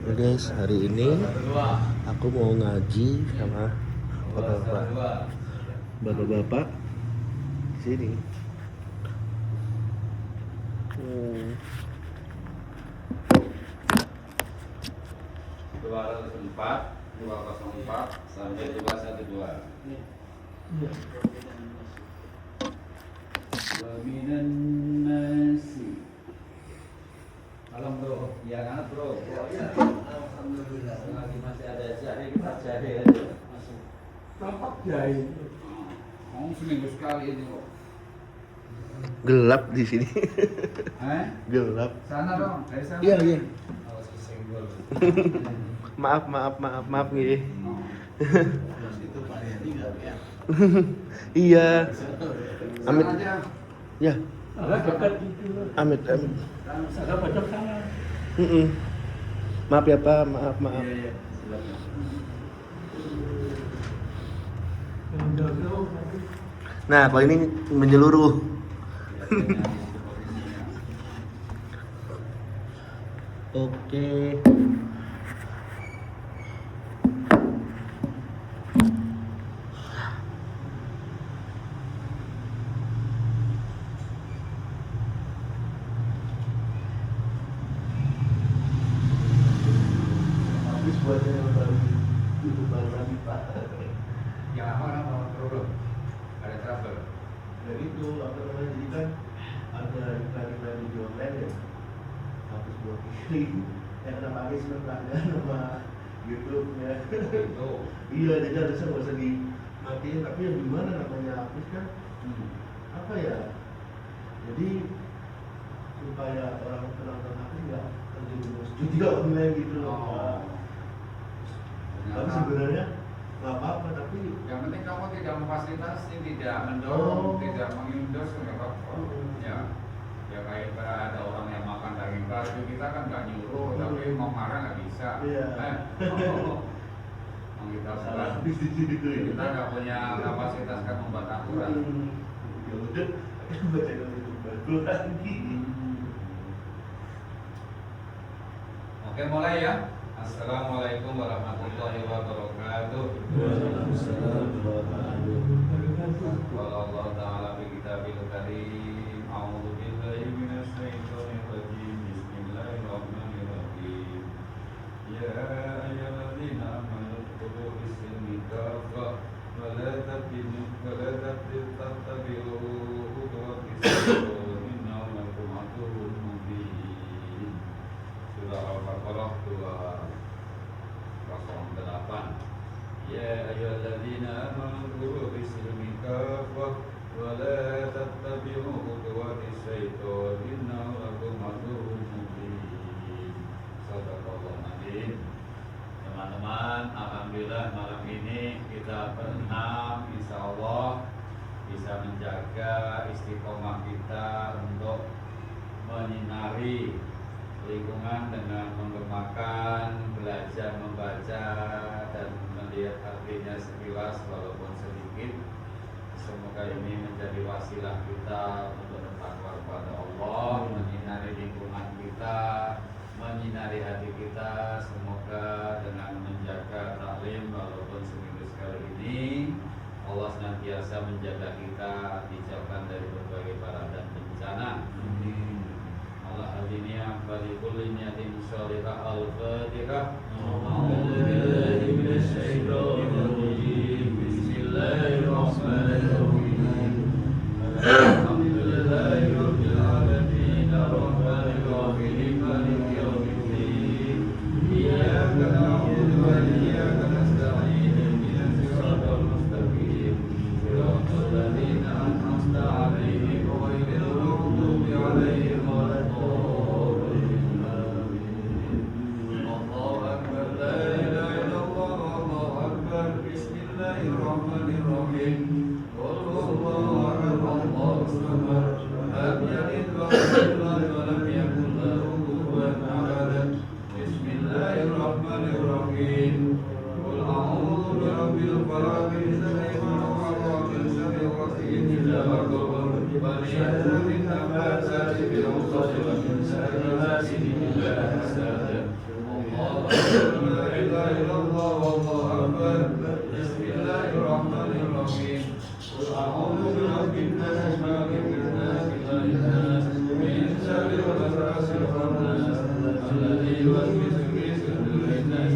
Guys, hari ini aku mau ngaji sama bapak-bapak sini. Hmm. 204, 204 sampai 212. Wa minan nasi. Halo bro, ya kan bro? Ya, alhamdulillah. Selagi masih ada jahe, kita jahe aja. Tampak jahe. Kamu seminggu sekali ini kok. Gelap di sini. Gelap. Sana dong, dari sana. Iya, iya. Awas kesenggol. Maaf nih. Itu Pak Yadi nggak ya? Iya. Amit. Sana aja. Ya. Ada dekat gitu. Amit. Ada pojok sana. Maaf ya Pak, maaf. Iya, silakan. Nah, kalau ini menyeluruh. Biasanya di situ posisinya. Oke. Habis buat yang baru itu baru lagi Pak. Yang lama kan mau problem. Ada trouble. Dan itu apa namanya, jadi kan ada iklan-iklan di online ya, habis buat kiri yang kena pakai sebentar pelanggan sama YouTube ya. Itu. Iya, jadi harusnya nggak usah dimatiin, tapi yang gimana namanya habis kan apa ya, jadi supaya orang penonton habis nggak terjerumus juga online gitu loh Pak. Tapi sebenarnya nggak apa-apa, tapi Yang penting kamu tidak memfasilitasi, tidak mendorong, tidak mengindos, nggak apa-apa. Ya, ya kayak ada orang yang makan daging kalbi, kita kan nggak nyuruh, tapi mau marah nggak bisa. Iya. Kita salah bukan, habis di sini tuh ya. kita nggak punya kapasitas kan membuat aturan. Ya udah, aku baca itu baru lagi. Oke, mulai ya. Assalamualaikum warahmatullahi wabarakatuh. Qala Allah Ta'ala fi kitabil karim. A'udzu billahi minasy syaithanir rajim. Bismillahirrahmanirrahim. Ya ayyuhalladzina amanu khudhu bis-silmi kaffah wa la tattabi'u khutuwatis syaitan innahu lakum aduwwun mubin. Surah Al-Baqarah 208. Ya ayyuhalladzina amanu khudhu bis-silmi kaffah wa la tattabi'u khutuwatis syaitan innahu lakum aduwwun mubin. Shadaqallahu adzim. Teman-teman, alhamdulillah malam ini kita berenam, insyaallah bisa menjaga istiqomah kita untuk menyinari lingkungan dengan mengembangkan, belajar membaca dan melihat artinya sekilas walaupun sedikit. Semoga ini menjadi wasilah kita untuk bertakwa kepada Allah, menyinari lingkungan kita, menyinari hati kita. Semoga dengan menjaga taklim walaupun seminggu sekali ini, Allah senantiasa menjaga kita, dijauhkan dari berbagai bara dan bencana. Allah hadiniya bali kulli niyatin sholihah al-fatihah. A'udzu billahi minasy syaithanir rajim. Bismillahirrahmanirrahim. Alhamdulillahi rabbil alamin arrahmanir rahim maliki yaumiddin. Iyyaka na'budu wa iyyaka nasta'in ihdinas siratal mustaqim. Shiratal ladzina an'amta 'alaihim ghairil maghdubi 'alaihim waladdallin. Allahu akbar, la ilaha illallah, Allahu akbar. Bismillahirrahmanirrahim. Qul huwallahu ahad, Allahus samad. Lam yalid wa lam yulad wa lam yakul lahu kufuwan ahad. Bismillahirrahmanirrahim. Qul a'udzu birabbil falaq, min syarri ma khalaq, min syarri ghasiqin idza waqab, wa min syarri naffatsati fil 'uqad, wa min syarri hasidin idza hasad. Bismillahirrahmanirrahim. Qul a'udzu birabbin nas, malikin nas, ilahin nas, min syarri waswasil khannas, alladzi yuwaswisu fi sudurin nas,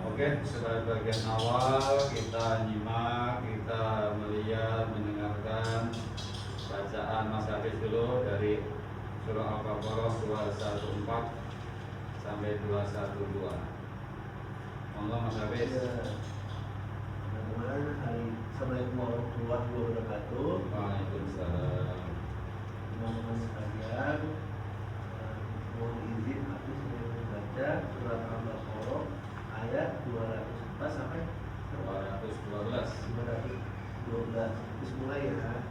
Oke, sebagai bagian awal kita nyimak, kita melihat, mendengarkan bacaan Mas Hafiz dulu dari surah Al-Baqarah 214 sampai 212. Monggo Mas Hafiz. Teman-teman, Assalamualaikum warahmatullahi wabarakatuh. Waalaikumsalam. Teman-teman sekalian, mohon izin aku sedang membaca surat Al-Baqarah ayat 204 sampai 212. 212. Bismillah ya.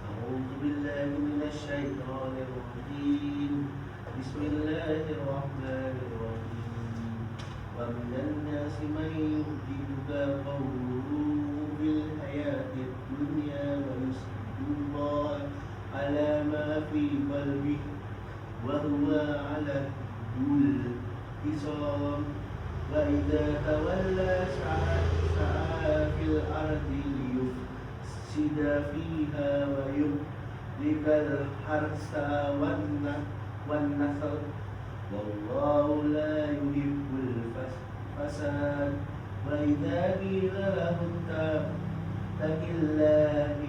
A'udzu billahi minasyaitonir rajim. Bismillahirrahmanirrahim. Wa minan nasi man yu'jibuka qawluhu fil hayatid dunya wa yus'alullah ala ma fi qalbihi wa huwa ala dul hisab. Wa idza tawalla sa'a fil ardi liyufsida fiha wa yuhlikal harsa wan nasl wallahu la yuhibbul fasad. Wa idza qila lahum taqillaha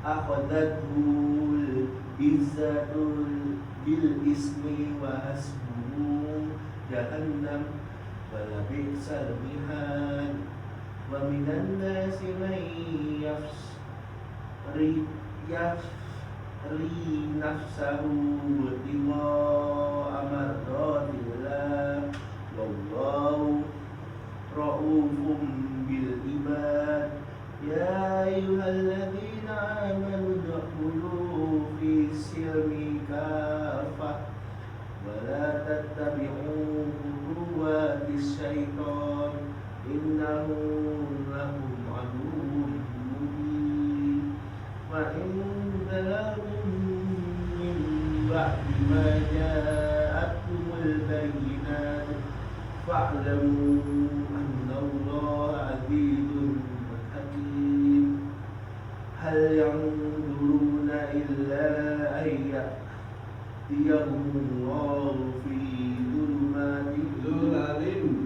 akhadathul izzatul bil ismi wa hasbuhu jahannam wa labisal mihad. Wa minan nasi man yafri nafsahu bima amradillah wallahu ra'ufum bil ibad. Ya ayyuhalladzina amanu dukhulu fi silmi kafah wa la tattabi'u khutuwatis syaitan innahu lakum aduwwun mubin. Wa in zalakum min ba'di ma ja'akumul bayyinat fa'lamu anna Allaha 'azizun hakim. Hal yanzuruna illa an ya'tiyahumullahu fi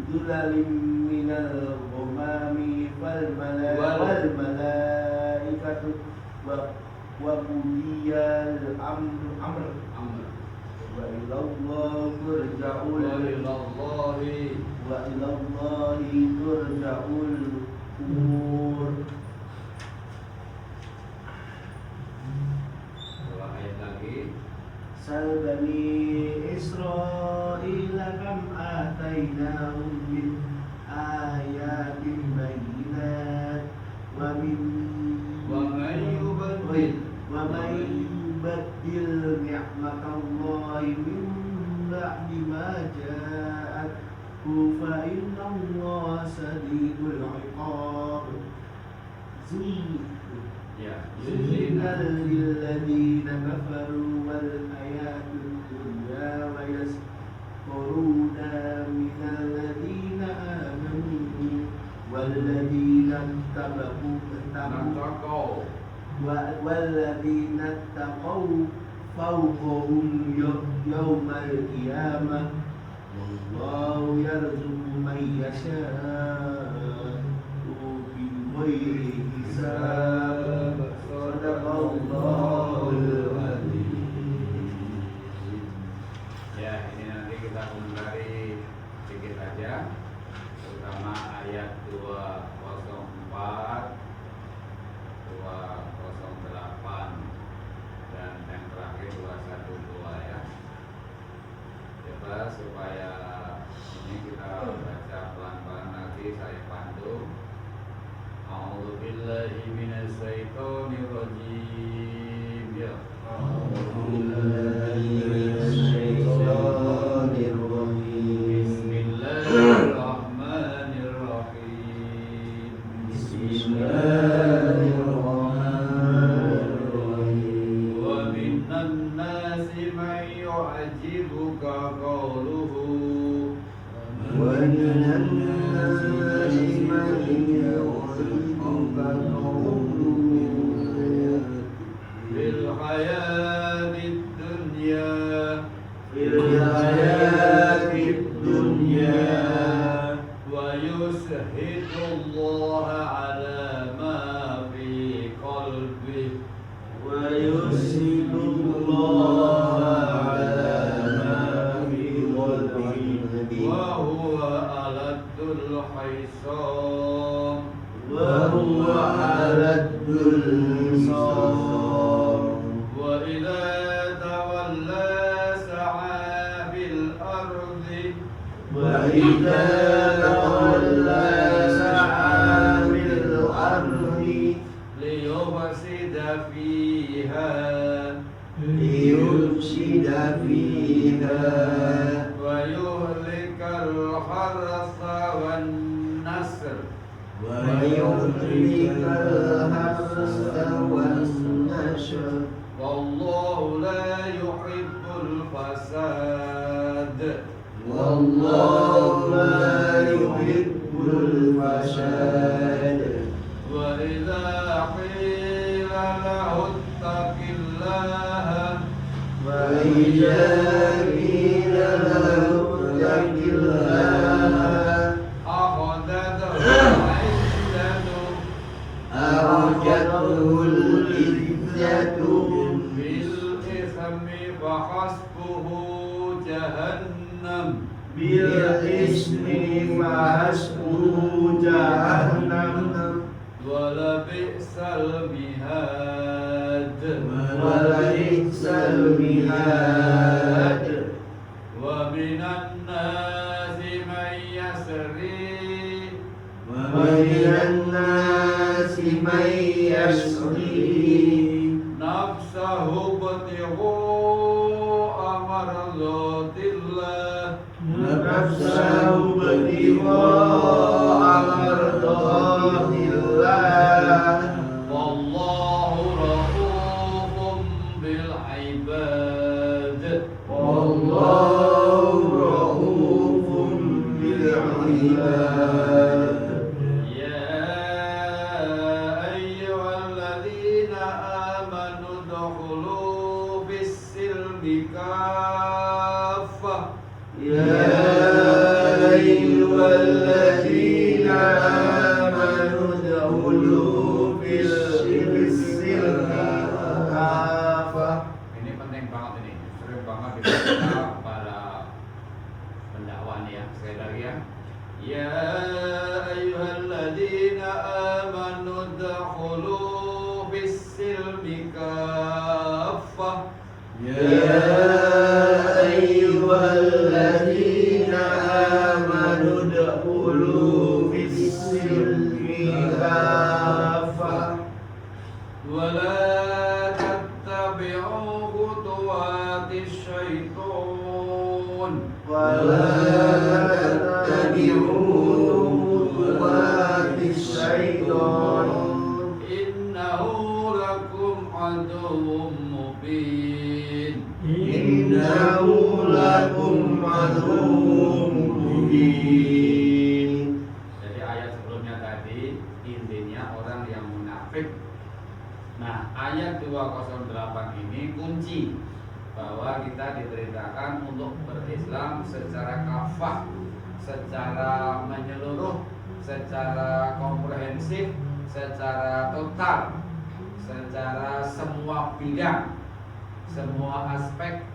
dhulalin minal ghamami wal malaikatu wa qudiyal amr wa ilallahi turja'ul umur. Dua ayat lagi. Sal bani Israila kam atainahum min ayatin bayyinat wa man yubaddil ni'matallahi min ba'di ma ja'athu fa innallaha shadidul 'iqab. Zuyyina lilladzina kafaru wal hayatud dunya wa yaskhuruna minal ladzina amanu wal ladzina taqaw fawqahum yawmal qiyamah wallahu yarzuqu man yasha'u bighairi hisab. Sadaqallahul azim. Ya, ini nanti kita komentari sedikit aja, terutama ayat 204, 208 dan yang terakhir 212 ya. Coba supaya ini kita baca pelan-pelan, nanti saya pandu. A'udzu billahi minasy الناس من يرزقهم في الحياة الدنيا في الحياة الدنيا ويشهد الله على ما في قلبه ويشهد الله على ما في قلبه وهو ألد الخصام وهو ألد الخصام وإذا تولى سعى في الأرض وإذا تولى سعى في الأرض ليفسد فيها ليفسد فيها ويهلك الحرث والنسل ويهلك الحرث والنسل والله لا يحب الفساد والله لا يحب الفساد وإذا قيل له اتق الله وإذا قيل له اتق الله أخذته العزة أخذته العزة بالإثم فحسبه جهنم بالإثم فحسبه جهنم ولبئس المهاد ولبئس المهاد ومن الناس من يسري ومن الناس من يشري نفسه ابتغاء مرضات الله نفسه ابتغاء مرضات الله والله رؤوف بالعباد والله رؤوف بالعباد يا أيها الذين آمنوا ادخلوا في السلم كافة يا أيها الذين آمنوا ادخلوا في السلم كافة Ini penting banget ini, sering banget kita para pendakwah nih ya. Sekali lagi ya. Ya ayyuhalladzina amanu dkhulu bis-silmi kaffah. يا أيها الذين آمنوا ادخلوا في السلم كافة ولا تتبعوا خطوات الشيطان ولا تتبعوا خطوات الشيطان إنه لكم عدو مبين إنه لكم عدو مبين. Jadi ayat sebelumnya tadi intinya orang yang munafik. Nah, ayat 208 ini kunci bahwa kita diperintahkan untuk berislam secara kafah, secara menyeluruh, secara komprehensif, secara total, secara semua bidang, semua aspek,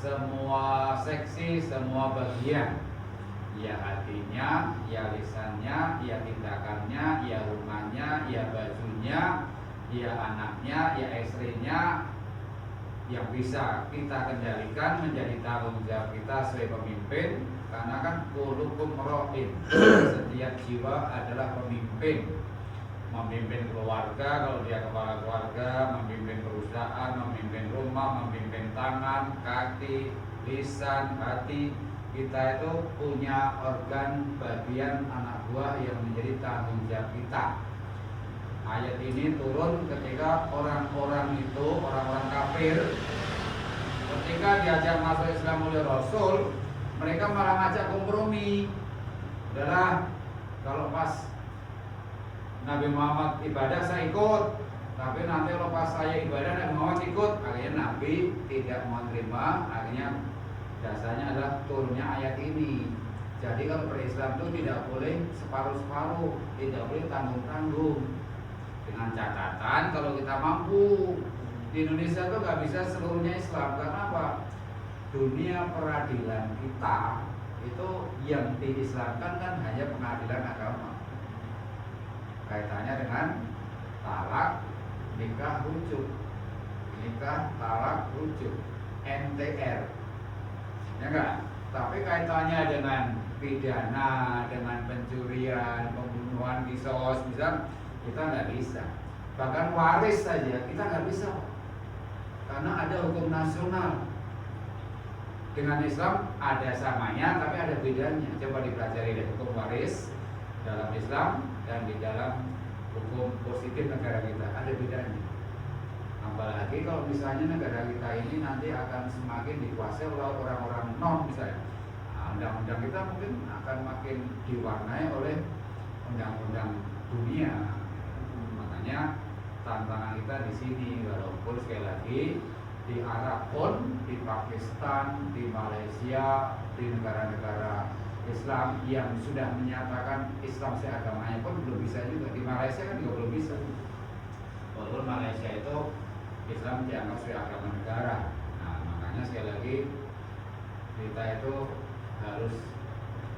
semua seksi, semua bagian. Ya hatinya, ya lisannya, ya tindakannya, ya rumahnya, ya bajunya, ya anaknya, ya istrinya, yang bisa kita kendalikan menjadi tanggung jawab kita sebagai pemimpin. Karena kan kulukum ra'in, setiap jiwa adalah pemimpin. Memimpin keluarga kalau dia kepala keluarga, memimpin perusahaan, memimpin rumah, memimpin tangan, kaki, lisan, hati. Kita itu punya organ bagian anak buah yang menjadi tanggung jawab kita. Ayat ini turun ketika orang-orang itu, orang-orang kafir, ketika diajak masuk Islam oleh Rasul, mereka malah ngajak kompromi. Udahlah, kalau pas Nabi Muhammad ibadah saya ikut, tapi nanti kalau pas saya ibadah Nabi Muhammad ikut, akhirnya Nabi tidak mau terima. Akhirnya dasarnya adalah turunnya ayat ini. Jadi kalau berislam itu tidak boleh separuh-separuh, tidak boleh tanggung-tanggung. Dengan catatan kalau kita mampu. Di Indonesia tuh nggak bisa seluruhnya Islam, karena apa? Dunia peradilan kita itu yang diislamkan kan hanya pengadilan agama. Kaitannya dengan talak, nikah, rujuk, nikah, talak, rujuk, NTR, ya enggak? Tapi kaitannya dengan pidana, dengan pencurian, pembunuhan, kisos, misal kita nggak bisa. Bahkan waris saja kita nggak bisa, karena ada hukum nasional. Dengan Islam ada samanya, tapi ada bedanya. Coba dipelajari dari hukum waris dalam Islam dan di dalam hukum positif negara kita, ada bedanya. Apalagi kalau misalnya negara kita ini nanti akan semakin dikuasai oleh orang-orang non misalnya. Nah, undang-undang kita mungkin akan makin diwarnai oleh undang-undang dunia. Makanya tantangan kita di sini, walaupun sekali lagi di Arab pun, di Pakistan, di Malaysia, di negara-negara Islam yang sudah menyatakan Islam seagamanya pun belum bisa juga. Di Malaysia kan juga belum bisa. Walaupun Malaysia itu Islam dianggap sebagai agama negara. Nah, makanya sekali lagi kita itu harus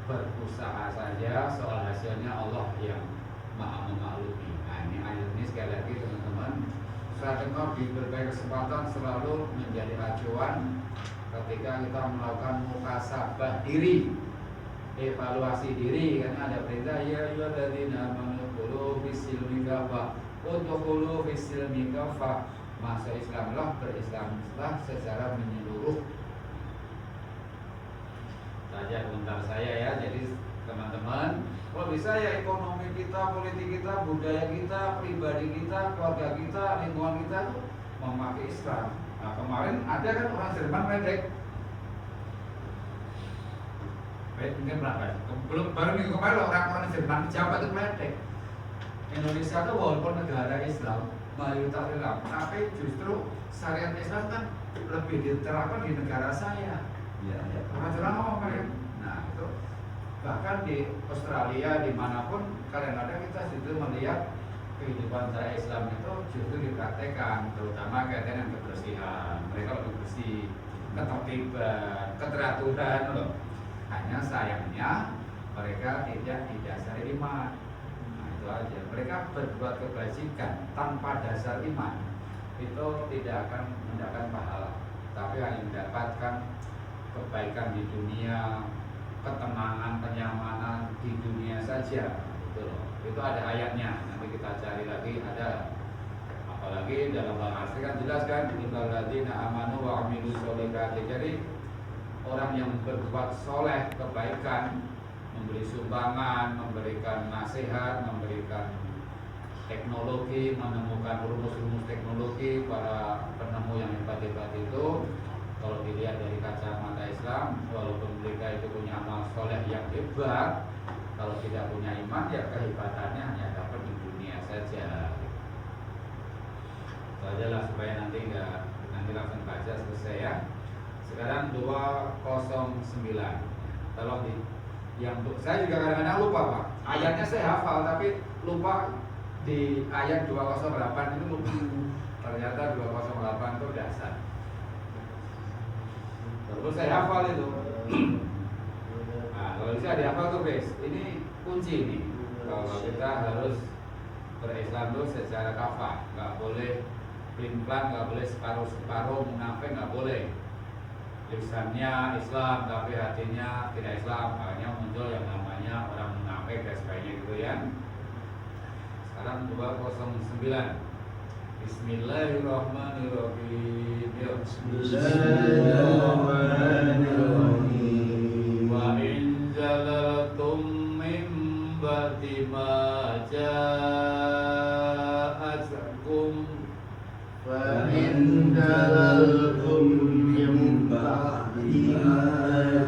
berusaha saja, soal hasilnya Allah yang maha memaklumi. Nah, ini ayat ini sekali lagi teman-teman, saya dengar di berbagai kesempatan selalu menjadi acuan ketika kita melakukan muhasabah diri, evaluasi diri. Karena ada perintah ya ayyuhalladzina amanu khulu fis-silmi kafah, udkhulu fis-silmi kafah. Masuk Islamlah, berislamlah secara menyeluruh. Saja komentar saya ya. Jadi teman-teman, kalau bisa ya ekonomi kita, politik kita, budaya kita, pribadi kita, keluarga kita, lingkungan kita tuh memakai Islam. Nah, kemarin ada kan orang Jerman meledek. Mungkin berapa? Belum, baru minggu kemarin orang-orang Jerman Jawa itu meledek. Indonesia tuh walaupun negara Islam, mayoritas Islam, tapi justru syariat Islam kan lebih diterapkan di negara saya. Ya, ya. Orang Jerman ngomong kan? Nah itu bahkan di Australia dimanapun kadang-kadang kita justru melihat kehidupan saya Islam itu justru dipraktekkan, terutama kaitan dengan kebersihan. Mereka lebih bersih, ketertiban, keteraturan loh. Hanya sayangnya mereka tidak didasari iman. Nah itu aja. Mereka berbuat kebajikan tanpa dasar iman itu tidak akan mendapatkan pahala, tapi hanya mendapatkan kebaikan di dunia, ketenangan, kenyamanan di dunia saja. Gitu loh. Itu ada ayatnya. Nanti kita cari lagi ada. Apalagi dalam bahasa kan jelas kan, innalladzina amanu wa amilus sholihati. Jadi orang yang berbuat soleh, kebaikan, memberi sumbangan, memberikan nasihat, memberikan teknologi, menemukan rumus-rumus teknologi, para penemu yang hebat-hebat itu, kalau dilihat dari kacamata Islam, walaupun mereka itu punya amal soleh yang hebat, kalau tidak punya iman ya kehebatannya hanya dapat di dunia saja. Itu aja lah supaya nanti langsung baca selesai ya. Sekarang 209. Tolong yang saya juga kadang-kadang lupa Pak. Ayatnya saya hafal tapi lupa di ayat 208 itu lupa. Ternyata 208 itu dasar. Terus saya hafal itu. Nah, kalau bisa dihafal tuh guys. Ini kunci nih. Kalau kita harus berislam tuh secara kafah, nggak boleh pelin-pelan, nggak boleh separuh-separuh, munafik nggak boleh. Lisannya Islam tapi hatinya tidak Islam, makanya muncul yang namanya orang munafik dan sebagainya gitu ya. Sekarang 209. Bismillahirrahmanirrahim. Bismillahirrahmanirrahim. Wa in jalaltum min ba'di ma ja'atkum Fa in dalaltum min ba'di ma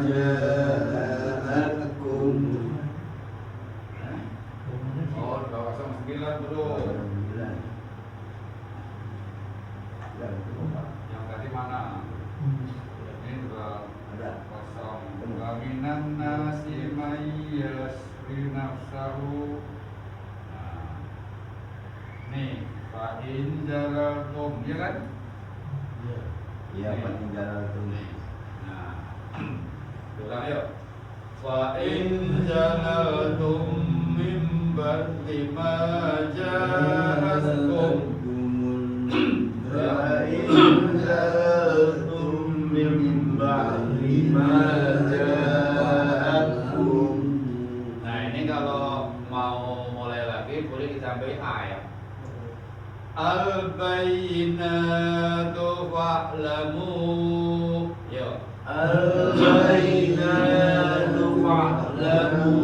ja'atkum dulu. Yang tadi mana? Ini juga kosong. Wa minan nasi may yasri nafsahu. Nah, nih, fa in jalaltum, ya kan? Iya, peninggalan Nih. Nah, ulang yuk. Fa in jalaltum min ba'di ma ja'atkum. Nah, ini kalau mau mulai lagi boleh ditambahin ayat. Al-bayyinatu fa'lamu. Yuk. Al-bayyinatu fa'lamu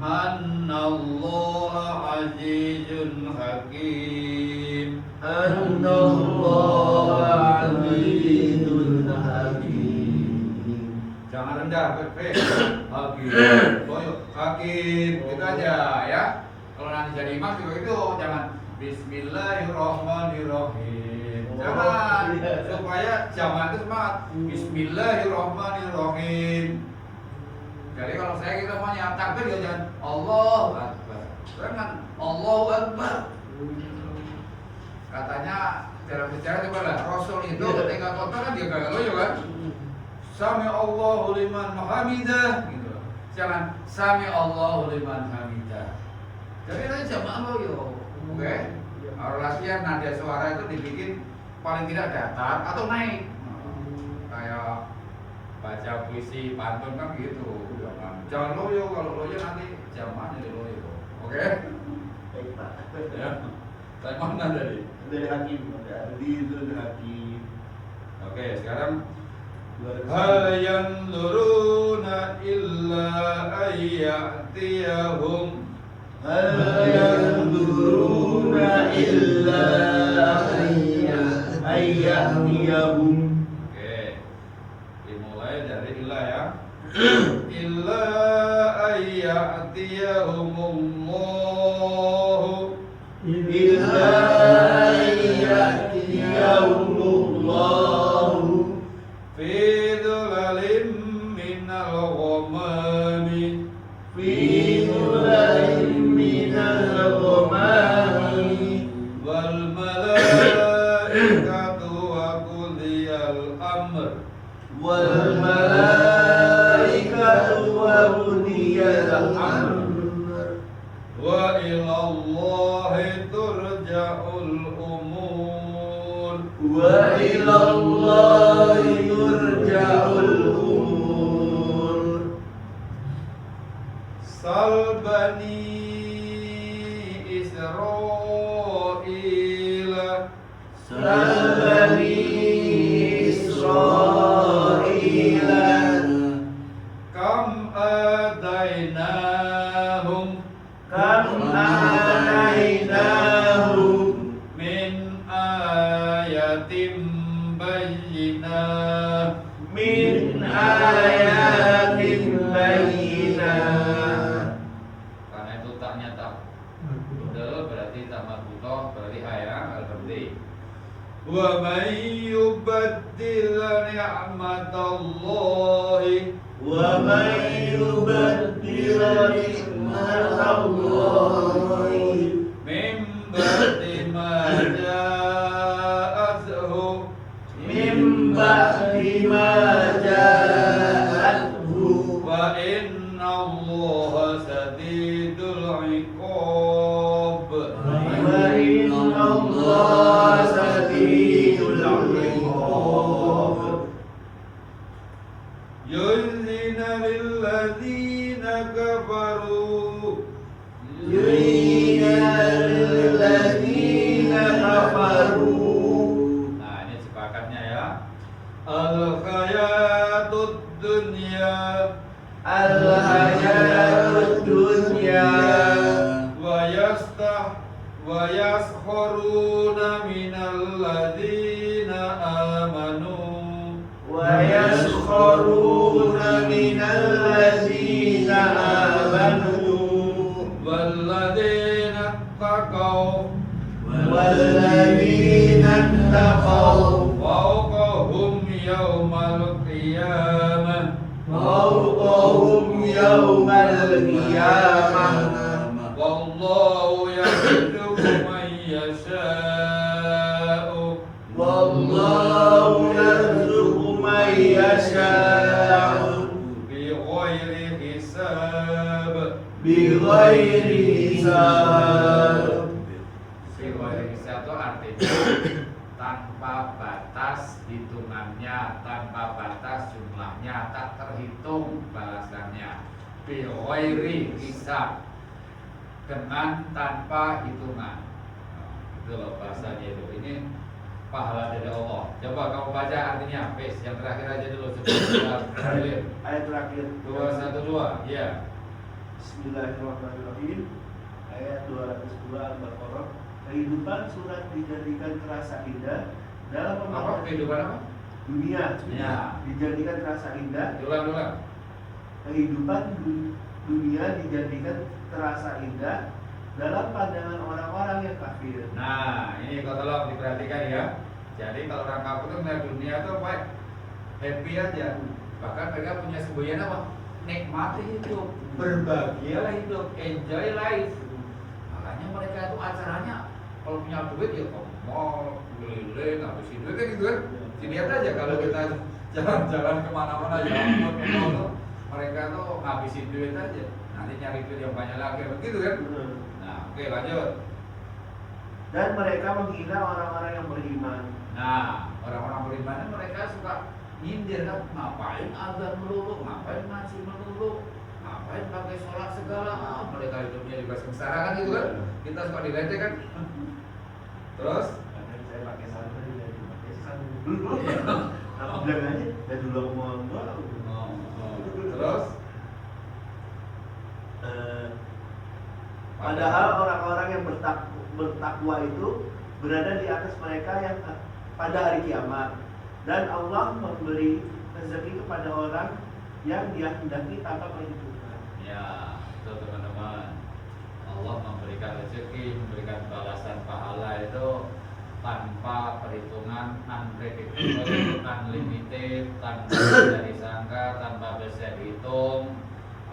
Annallaha azizun hakim. Annallaha azizun hakim. Jangan rendah, Hakim. Hakim, gitu aja ya. Kalau nanti jadi imam juga itu jangan Bismillahirrahmanirrahim. Jangan, supaya jamaah itu semangat. Bismillahirrahmanirrahim. Jadi kalau saya kita maunya takbir ya jangan Allahu Akbar. Jangan Allahu Akbar. Katanya dalam sejarah coba lah, Rasul itu ketika khotbah kan dia gak loyo kan. Sami Allahu liman hamidah gitu. Jangan Sami Allahu liman hamidah. Jadi nanti jamaah loyo. Oke. Kalau latihan nada suara itu dibikin paling tidak datar atau naik. Kayak baca puisi pantun kan gitu. Jangan loyo, kalau loyo nanti jamaah jadi loyo. Oke? Baik, Pak. Ya. Saya mana tadi? Dari hakim, ada Azizul Hakim. Oke, sekarang hal yanzuruna illa ayyatiyahum. Hal yanzuruna illa ayyatiyahum. Oke. Dimulai dari illa ya. Illa ayyatiyahumullahu. Illa ayyatiyahumullahu Fi dhulalin minal ghamami. fi dhulalim minal ghamami Wal malaikatu wa qudiyal amr. wal malaikatu wa qudiyal amr Wa ilallahi turja'ul umur. wa ilallahi turja'ul umur. Sal bani Israila. Bani Israila Kam adainahum kam atainahum min ayatim bayyinah. min ayatin bayyinah. Karena itu taknya tak betul berarti tak marbutoh berarti ayat al-berarti. Wa may yubaddil ni'matallahi Wa man yubaddil ni'matallahi min ba'di ma ja'athu min ba'di ma ja'athu wa inna Allaha sadidul iqab. wa inna Allaha sadidul iqab. Yuzina lilladzina kafaru. Yurina lilladzina kafaru. Nah, ini sepakatnya ya. Al-hayatud dunya Al-hayatud dunya wa yaskhuruna minal ladzina amanu. wa yaskharuna minal ladzina amanu Walladzina والذين اتقوا فوقهم يوم القيامة فوقهم يوم القيامة والله يرزق من يشاء والله يرزق من يشاء بغير حساب بغير حساب. Bighairi hisab itu artinya tanpa batas hitungannya, tanpa batas jumlahnya, tak terhitung balasannya. Bighairi hisab, dengan tanpa hitungan. Itu loh bahasanya itu. Ini pahala dari Allah. Coba kamu baca artinya, Fis. Yang terakhir aja dulu sebelum kita Ayat terakhir 212, ya. Bismillahirrahmanirrahim. Ayat 202 Al-Baqarah. Kehidupan surat dijadikan terasa indah dalam Apa? pemandangan Kehidupan apa? dunia. Ya. Dijadikan terasa indah. Ulang. Kehidupan dunia dijadikan terasa indah dalam pandangan orang-orang yang kafir. Nah, ini kau tolong diperhatikan ya. Jadi kalau orang kafir itu melihat dunia itu baik, happy aja. Bahkan mereka punya semboyan apa? Nikmati hidup, berbahagialah hidup, enjoy life. Makanya mereka itu acaranya kalau punya duit ya ke mall, keliling, habisin duit kan gitu kan. Dilihat aja kalau kita jalan-jalan kemana-mana jalan ke mall tuh, mereka tuh ngabisin duit aja. Nanti nyari duit yang banyak lagi begitu kan. Nah, oke lanjut. Dan mereka menghina orang-orang yang beriman. Nah, orang-orang beriman itu mereka suka nyindir kan, ngapain azan melulu, ngapain ngaji melulu, ngapain pakai sholat segala, mereka hidupnya juga sengsara kan gitu kan. Kita suka diledek kan. Terus Karena saya pakai santri jadi pakai santri dulu. Aku bilang aja, ya dulu aku mau doa. terus Padahal orang-orang yang bertakwa itu berada di atas mereka yang pada hari kiamat, dan Allah memberi rezeki kepada orang yang Dia hendaki tanpa perhitungan. ya, itu teman-teman. Allah memberikan rezeki, memberikan balasan pahala itu tanpa perhitungan, unpredictable, unlimited, tanpa bisa disangka, tanpa bisa dihitung.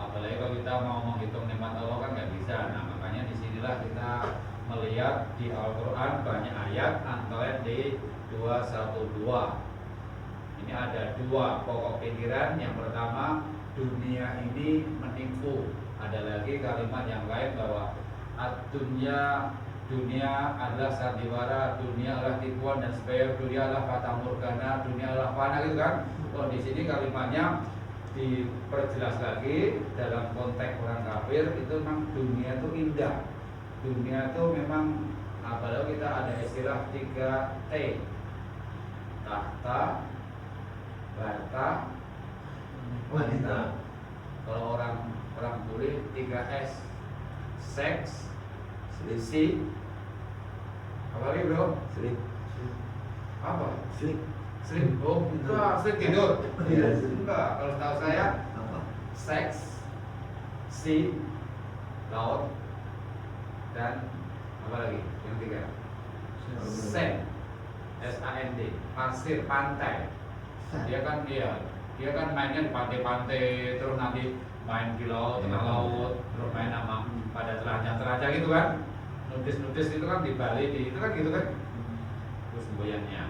Apalagi kalau kita mau menghitung nikmat Allah kan nggak bisa. Nah, makanya disinilah kita melihat di Al-Quran banyak ayat antara di 212. Ini ada dua pokok pikiran. Yang pertama, dunia ini menipu. Ada lagi kalimat yang lain bahwa dunia adalah sandiwara, dunia adalah tipuan dan sebagainya, dunia adalah fata morgana, dunia adalah fana gitu kan. Oh, di sini kalimatnya diperjelas lagi dalam konteks orang kafir itu memang dunia itu indah. Dunia itu memang apalagi kita ada istilah 3T, tahta, harta, wanita. Kalau orang boleh 3S, seks, selisih, apa lagi bro? Sleep. Apa? Sleep. Sleep. Oh, enggak, sleep tidur. Iya. Enggak, kalau tahu saya Apa? seks, sea, laut, dan apa lagi? Yang tiga. Sand, SAND, pasir, pantai. Dia kan mainnya di pantai-pantai, terus nanti main di laut, tengah laut, terus main sama pada teraja-teraja gitu kan. Nudis itu kan di Bali, itu kan gitu kan. Terus semboyannya.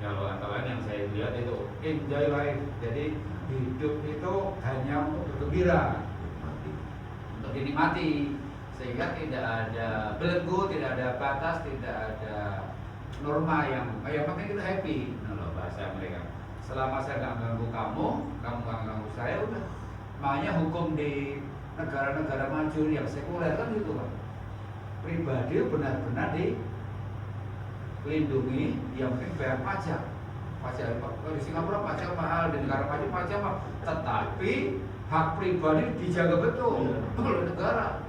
Kalau antara lain yang saya lihat itu enjoy life. Jadi hidup itu hanya untuk bergembira, untuk dinikmati, sehingga tidak ada belenggu, tidak ada batas, tidak ada norma yang penting kita happy. Nah, bahasa mereka. Selama saya nggak ganggu kamu nggak ganggu saya, udah. Makanya hukum di negara-negara maju yang sekuler kan gitu kan. Pribadi benar-benar dilindungi, yang penting bayar pajak. Pajak di Singapura pajak mahal, di negara maju pajak mahal, tetapi hak pribadi dijaga betul oleh negara.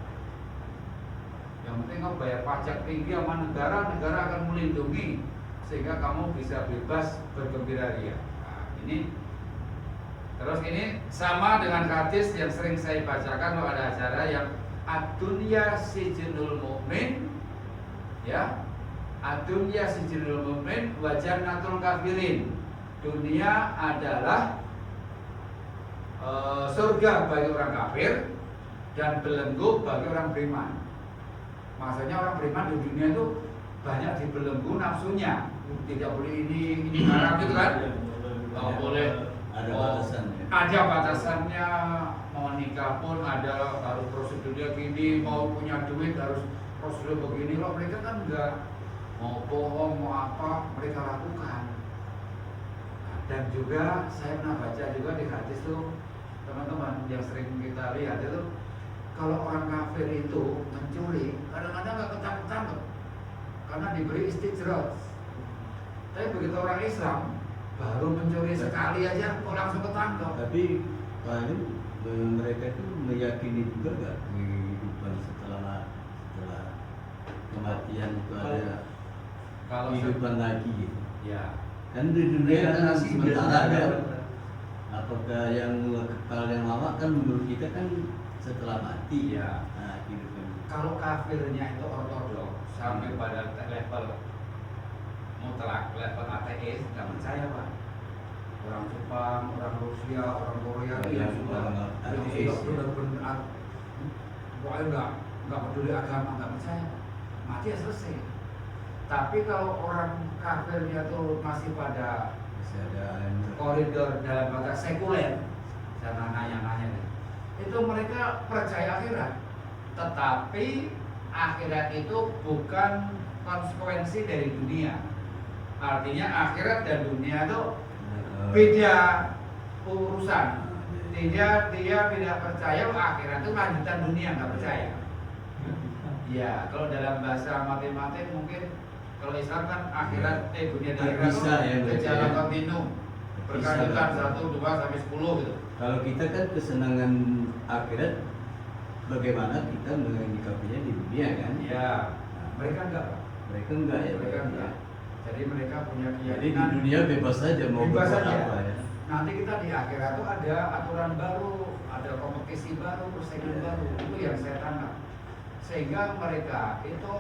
Yang penting kamu bayar pajak tinggi sama negara akan melindungi sehingga kamu bisa bebas bergembira ria. Nah, ini terus ini sama dengan hadis yang sering saya bacakan kalau ada acara yang ad-dunya sijnul mu'min, ya, Adunya sijinul mukmin wa jannatul kafirin. Dunia adalah surga bagi orang kafir dan belenggu bagi orang beriman. Maksudnya orang beriman di dunia itu banyak dibelenggu nafsunya. Tidak boleh ini haram gitu kan? Tidak boleh. Ada batasannya. Ada batasannya. Mau nikah pun ada, harus prosedurnya gini. Mau punya duit harus prosedur begini. Loh mereka kan enggak. Mau bohong, mau apa mereka lakukan. Dan juga saya pernah baca juga di hadis tuh, teman-teman yang sering kita lihat itu, kalau orang kafir itu mencuri kadang-kadang nggak ketangkep karena diberi istijraj. Tapi begitu orang Islam baru mencuri sekali aja kok langsung ketangkep. Tapi paling mereka itu meyakini juga nggak kehidupan setelah kematian itu ada Kalau kehidupan lagi gitu. ya Kan di dunia kan Reinkarnasi sementara ada. kan. Apakah yang kekal yang lama kan menurut kita kan setelah mati Iya. Nah, kehidupan. kalau kafirnya itu ortodoks sampai pada level mutlak, level ateis, nggak percaya pak. Orang Jepang, orang Rusia, orang Korea itu yang sudah ateis, ya. benar-benar pokoknya nggak peduli agama, nggak percaya, mati ya selesai. Tapi kalau orang kafirnya tuh masih pada Masih ada yang koridor dalam batas sekuler, saya nanya-nanya deh. Itu mereka percaya akhirat, tetapi akhirat itu bukan konsekuensi dari dunia. Artinya akhirat dan dunia itu beda urusan. Dia tidak percaya akhirat itu lanjutan dunia, nggak percaya. Ya, kalau dalam bahasa matematik mungkin kalau Islam kan akhirat dunia dan akhirat itu Terpisah ya, berarti secara ya. kontinu berkelanjutan 1, 2 sampai 10 gitu. Kalau kita kan kesenangan akhirat, bagaimana kita menyikapinya di dunia kan? Ya, mereka enggak, Pak. Mereka enggak ya. Mereka berarti enggak. ya. Jadi mereka punya Jadi di keyakinan dunia bebas saja mau bebas berbuat saja. apa ya. Nanti kita di akhirat tuh ada aturan baru, ada kompetisi baru, persaingan baru. Itu yang saya tangkap. Sehingga mereka itu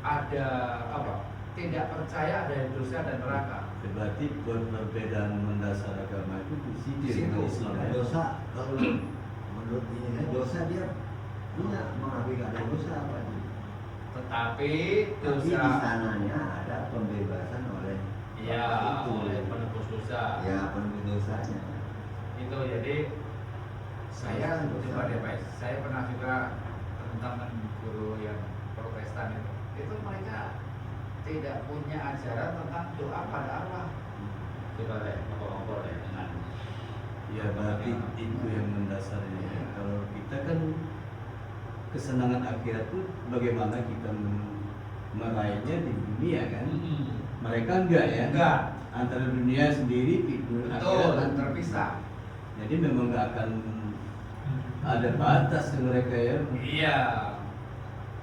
ada apa? Tidak percaya ada dosa dan neraka. Berarti perbedaan mendasar agama itu di Di situ. dengan Islam ya. Dosa kalau menurut ini kan dosa dia punya mengakui ada dosa apa ini? Tetapi Tapi di dosa sananya ada pembebasan oleh ya itu. oleh penebus dosa. Ya penebus dosanya. Itu jadi saya coba deh Pak, saya pernah juga teman-teman guru yang Protestan itu mereka tidak punya ajaran tentang doa pada Allah. Coba deh, ngobrol deh dengan Ya berarti itu yang mendasarnya. Kalau kita kan kesenangan akhirat itu bagaimana kita meraihnya di dunia kan? Mereka enggak ya? enggak, Antara dunia sendiri itu betul, kan terpisah. Jadi memang nggak akan ada batas ke mereka ya. Iya.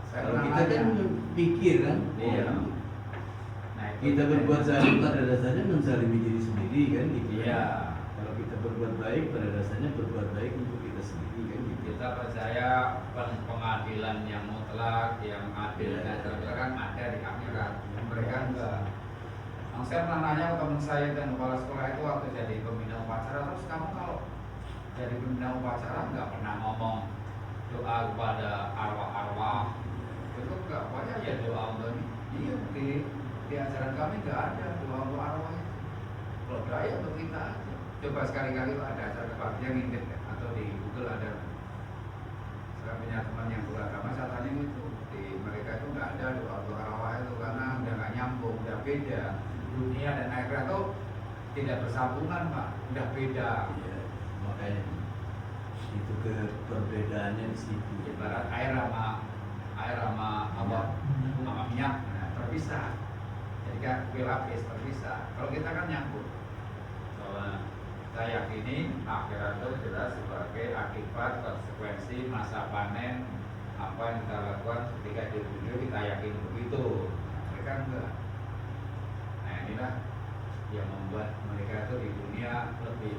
Saya Kalau pernah kita kan nanya. pikir kan, Iya. oh, Nah, itu kita berbuat zalim pada dasarnya menzalimi diri sendiri kan gitu. Iya. Kalau kita berbuat baik pada dasarnya berbuat baik untuk kita sendiri kan gitu. Kita percaya pengadilan yang mutlak, yang adil dan terus kan ada di akhirat. Mereka enggak. Yang saya pernah nanya ke teman saya dan kepala sekolah itu waktu jadi pembina upacara, terus kamu kalau jadi pembina upacara nggak pernah ngomong doa kepada arwah-arwah? Itu enggak, pokoknya ya doa untuk ini. Iya, di ajaran kami nggak ada doa untuk arwah itu. Kalau doa ya untuk kita aja. Coba sekali-kali tuh ada acara kebaktian ngintip ya, atau di Google ada. Saya punya teman yang beragama, saya tanya gitu, di mereka itu nggak ada doa untuk arwah itu karena udah nggak nyambung, udah beda. Dunia dan akhirat itu tidak bersambungan Pak, udah beda. Iya, makanya itu ke perbedaannya di situ. Ibarat air sama apa, sama minyak, nah, terpisah. Jadi kan kue lapis terpisah. Kalau kita kan nyambung. Bahwa kita yakini akhirat itu jelas sebagai akibat konsekuensi masa panen apa yang kita lakukan ketika di dunia, kita yakin begitu. Mereka enggak. Nah inilah yang membuat mereka itu di dunia lebih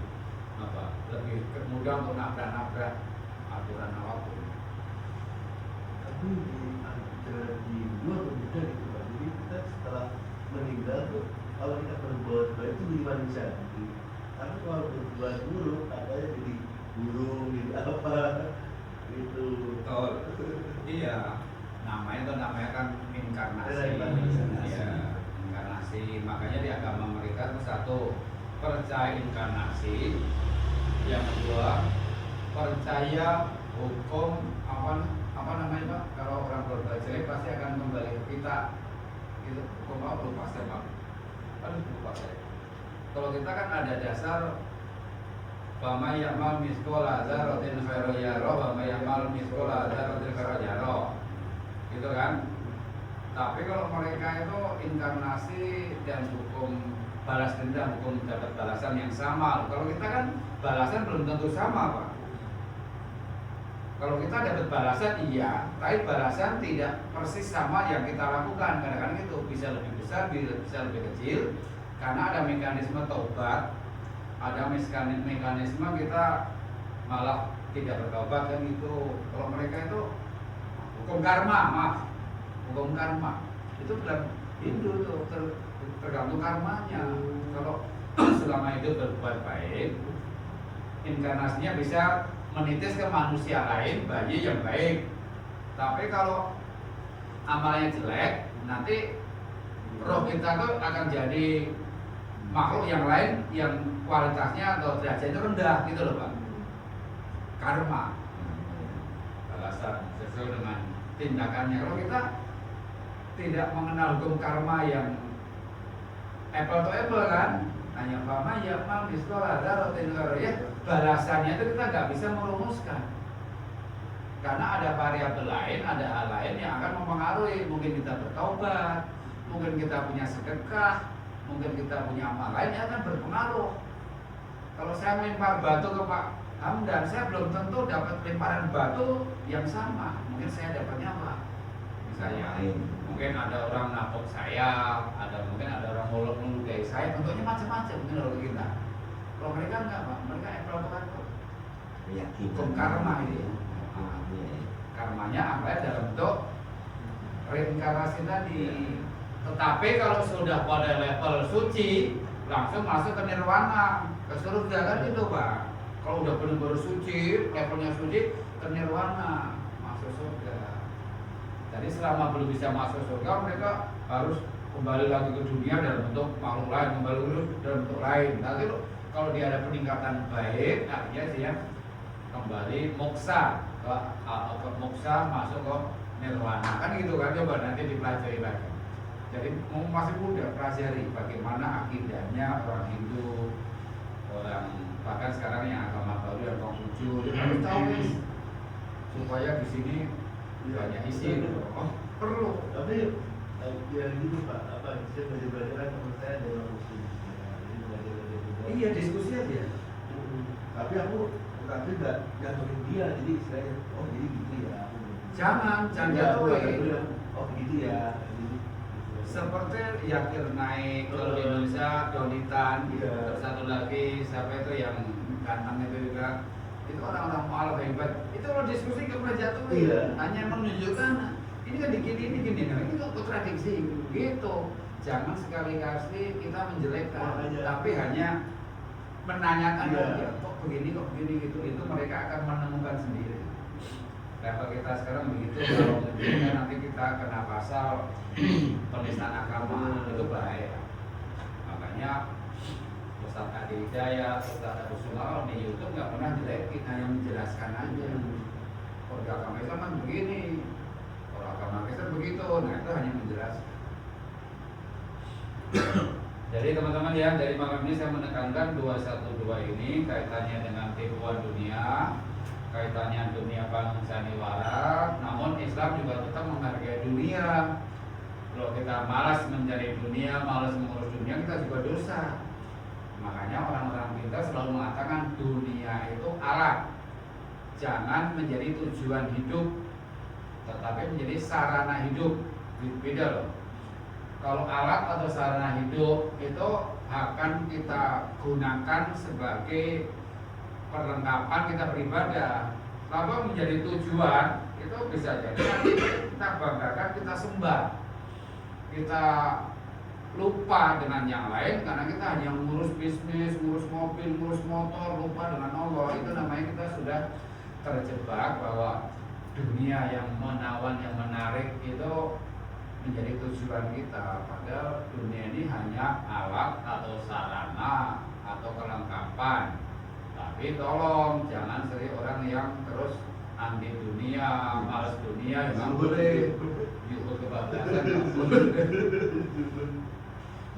mudah untuk nabrak aturan apapun. Tapi di luar berbeda gitu Pak. Jadi Jadi kita setelah meninggal tuh kalau kita berbuat baik itu jadi manusia lagi. Tapi kalau berbuat buruk katanya jadi burung, jadi apa gitu. Betul. Iya. Namanya kan inkarnasi. Inkarnasi. Iya, inkarnasi. Makanya di agama mereka itu satu, percaya inkarnasi. Yang kedua, percaya hukum apa namanya Pak? Kalau orang berbuat jelek pasti akan kembali ke kita. Itu hukum apa? Lupa saya Pak. Lupa saya. Kalau kita kan ada dasar Fama ya'mal miskola dzarratin khairan yarah wa may ya'mal miskola dzarratin syarran yarah. Gitu kan? Tapi kalau mereka itu inkarnasi dan hukum balas dendam, hukum dapat balasan yang sama. Kalau kita kan balasan belum tentu sama, Pak. Kalau kita dapat balasan iya, tapi balasan tidak persis sama yang kita lakukan. Kadang-kadang itu bisa lebih besar, bisa lebih kecil, karena ada mekanisme taubat, ada mekanisme kita malah tidak bertobat kan itu. Kalau mereka itu hukum karma, hukum karma itu tergantung karmanya. Kalau selama itu berbuat baik, inkarnasinya bisa menitis ke manusia lain, bayi yang baik. Tapi kalau amalnya jelek, nanti roh kita tuh akan jadi makhluk yang lain yang kualitasnya atau derajatnya rendah gitu loh Pak. Karma, balasan sesuai dengan tindakannya. Kalau kita tidak mengenal hukum karma yang apple to apple kan, hanya fama ya mal di sekolah ya balasannya itu kita nggak bisa merumuskan karena ada variabel lain, ada hal lain yang akan mempengaruhi. Mungkin kita bertobat, mungkin kita punya sedekah, mungkin kita punya amal lain yang akan berpengaruh. Kalau saya melempar batu ke Pak Hamdan, saya belum tentu dapat lemparan batu yang sama. Mungkin saya dapatnya apa? Misalnya mungkin ada orang napok saya, mungkin ada orang melukai saya, tentunya macam-macam mungkin kalau kita. Kalau mereka enggak Pak, mereka apple to hukum karma ini. Karmanya apa dalam bentuk reinkarnasi tadi. Tetapi kalau sudah pada level suci, langsung masuk ke nirwana, ke surga kan itu Pak. Kalau udah benar-benar suci, levelnya suci, ke nirwana, masuk surga. Jadi selama belum bisa masuk surga, mereka harus kembali lagi ke dunia dalam bentuk makhluk lain, kembali dalam bentuk lain. Nanti kalau dia ada peningkatan baik, artinya dia kembali moksa, ke moksa masuk ke nirwana. Kan gitu kan, coba nanti dipelajari lagi. Jadi masih muda pelajari bagaimana akidahnya orang Hindu, orang bahkan sekarang yang agama baru yang Konghucu, harus tahu supaya di sini banyak isi. Oh perlu. Tapi ya gitu Pak, apa saya belajar kan teman saya ada orang muslim. Jadi belajar juga. Iya diskusi aja. Tapi aku nggak jatuhin dia, jadi saya oh jadi gitu ya. Jangan jatuhin. Oh gitu ya. Seperti Yakir naik kalau di Indonesia Donitan, terus satu lagi siapa itu yang ganteng itu juga, itu orang-orang mualaf hebat. Itu kalau diskusi nggak pernah jatuhin, hanya menunjukkan ini kan gini, ini kok kontradiksi gitu. Jangan sekali-kali kita menjelekkan, tapi hanya menanyakan aja kok begini gitu. Itu mereka akan menemukan sendiri. Level kita sekarang begitu, kalau menunjukkan nanti kita kena pasal penistaan agama, itu bahaya. Makanya Ustaz Adi Hidayat, Ustaz Abu Sumal di YouTube nggak pernah jelekin, hanya menjelaskan aja. Kalau agama Islam kan begini, kalau agama Kristen begitu, nah itu hanya menjelaskan. Jadi teman-teman ya, dari malam ini saya menekankan 212 ini kaitannya dengan tipuan dunia, kaitannya dunia bangun sandiwara. Namun Islam juga tetap menghargai dunia. Kalau kita malas mencari dunia, malas mengurus dunia, kita juga dosa. Makanya orang-orang kita selalu mengatakan dunia itu alat, jangan menjadi tujuan hidup, tetapi menjadi sarana hidup. Beda loh. Kalau alat atau sarana hidup itu akan kita gunakan sebagai perlengkapan kita beribadah. Kalau menjadi tujuan itu bisa jadi nanti kita banggakan, kita sembah. kita lupa dengan yang lain karena kita hanya ngurus bisnis, ngurus mobil, ngurus motor, lupa dengan Allah. Itu namanya kita sudah terjebak bahwa dunia yang menawan, yang menarik itu menjadi tujuan kita. Padahal dunia ini hanya alat atau sarana atau kelengkapan. Tapi tolong jangan sering orang yang terus anti dunia, malas dunia, nggak boleh. Yuk kebablasan nggak boleh.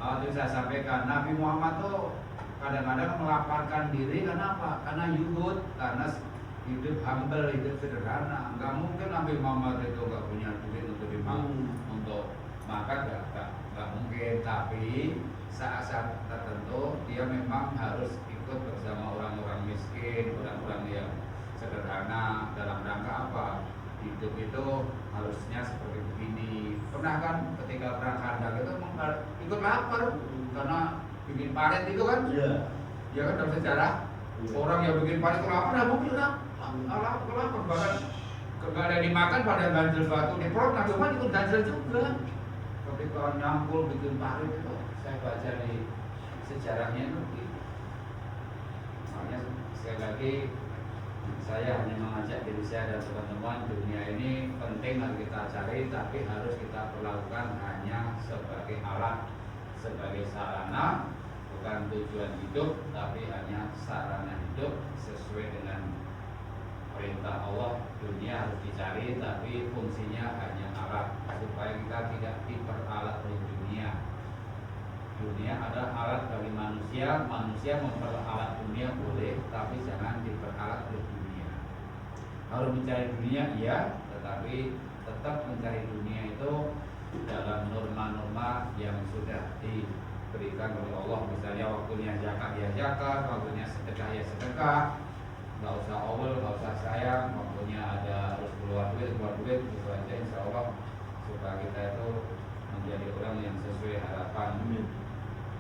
Itu saya sampaikan, Nabi Muhammad tuh kadang-kadang melaparkan diri karena apa? Karena yuhud, karena hidup humble, hidup sederhana. Nggak mungkin Nabi Muhammad itu nggak punya duit untuk dimakan, untuk makan, nggak mungkin. Tapi saat-saat tertentu dia memang harus ikut bersama orang-orang miskin, orang-orang yang sederhana. Dalam rangka apa? Hidup itu harusnya seperti begini. Pernah kan ketika perang Khandaq itu ikut lapar karena bikin parit itu kan? Iya. Ya kan dalam sejarah orang yang bikin parit itu lapar, nah mungkin lapar bahkan nggak ada dimakan pada ganjel batu di perut, nah cuma ikut ganjel juga. Ketika nyangkul bikin parit itu saya baca di sejarahnya itu. Makanya sekali lagi saya hanya mengajak diri saya dan teman-teman, dunia ini penting harus kita cari, tapi harus kita perlakukan hanya sebagai alat, sebagai sarana, bukan tujuan hidup, tapi hanya sarana hidup sesuai dengan perintah Allah. Dunia harus dicari, tapi fungsinya hanya alat, supaya kita tidak diperalat oleh dunia. Dunia adalah alat bagi manusia, manusia memperalat dunia boleh, tapi jangan diperalat oleh dunia. Harus mencari dunia, iya, tetapi tetap mencari dunia itu dalam norma-norma yang sudah diberikan oleh Allah. Misalnya waktunya zakat ya zakat, waktunya sedekah ya sedekah, nggak usah awal, nggak usah sayang, waktunya ada harus keluar duit, itu aja insya Allah, supaya kita itu menjadi orang yang sesuai harapan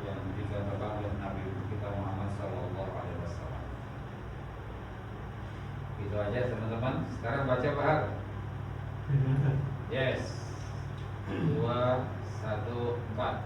yang dicontohkan oleh Nabi kita Muhammad Sallallahu Alaihi Wasallam. Itu aja teman-teman. Sekarang baca Pak. Yes. 2, 1, 4.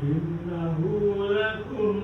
Innahu lakum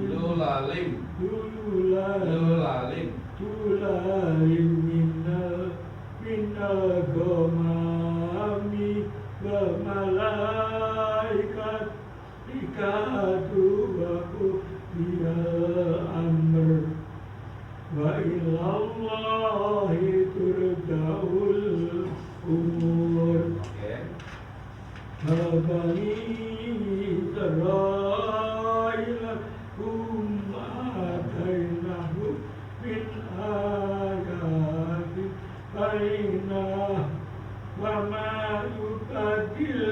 Lulalim. minal ghamami wal malaikat ikatu wa qudiyal amr wa ilallahi turja'ul umur. Oke. Bani Israil atainahu min ayati bainah wa ma yubadil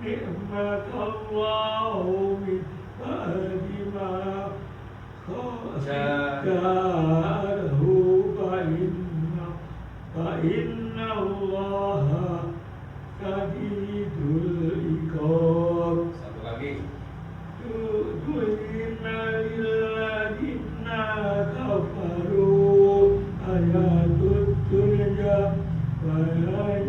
ni'matallahu min ba'di ma ja'ahu fa inna Allaha Syadidul iqab. Satu lagi. Du'ina lilladina kafaru ayatul dunya wa